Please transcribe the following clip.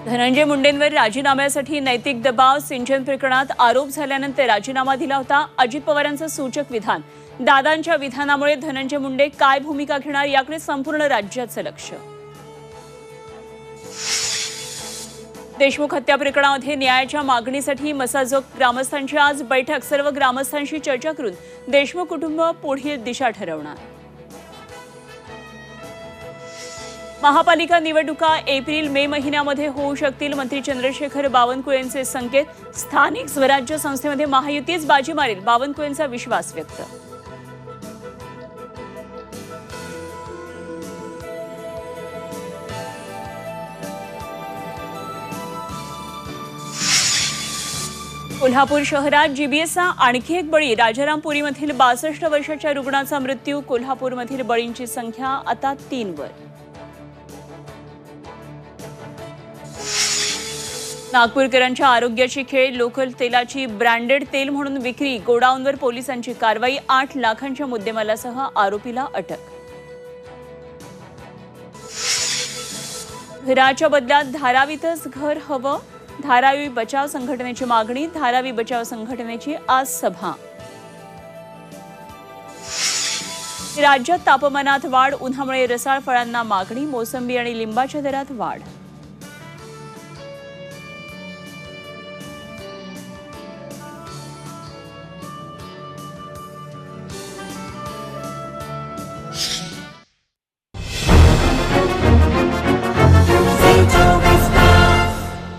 धनंजय मुंडेंवर राजीनाम्यासाठी नैतिक दबाव, सिंचन प्रकरणात आरोप झाल्यानंतर राजीनामा दिला होता. अजित पवारांचं सूचक विधान. दादांच्या विधानामुळे धनंजय मुंडे काय भूमिका घेणार याकडे संपूर्ण राज्याचं लक्ष. देशमुख हत्या प्रकरणामध्ये न्यायाच्या मागणीसाठी मसाजोग ग्रामस्थांची आज बैठक. सर्व ग्रामस्थांशी चर्चा करून देशमुख कुटुंब पुढील दिशा ठरवणार. महापालिका निवडणुका एप्रिल-मे महिन्यामध्ये होऊ शकतील. मंत्री चंद्रशेखर बावनकुळेंचे संकेत. स्थानिक स्वराज्य संस्थेमध्ये महायुतीच बाजी मारेल, बावनकुळेंचा विश्वास व्यक्त. कोल्हापूर शहरात जीबीएसचा आणखी एक बळी. राजारामपुरीमधील 62 वर्षाच्या रुग्णाचा मृत्यू. कोल्हापूरमधील बळींची संख्या आता 3 वर. नागपूरकरांच्या आरोग्याची खेळ. लोकल तेलाची ब्रँडेड तेल म्हणून विक्री. गोडाऊनवर पोलिसांची कारवाई. 8 लाखांच्या मुद्देमालासह आरोपीला अटक. घराच्या बदल्यात धारावीतच घर हवं. धारावी बचाव संघटनेची मागणी. धारावी बचाव संघटनेची आज सभा. राज्यात तापमानात वाढ. उन्हामुळे रसाळ फळांना मागणी. मोसंबी आणि लिंबाच्या दरात वाढ.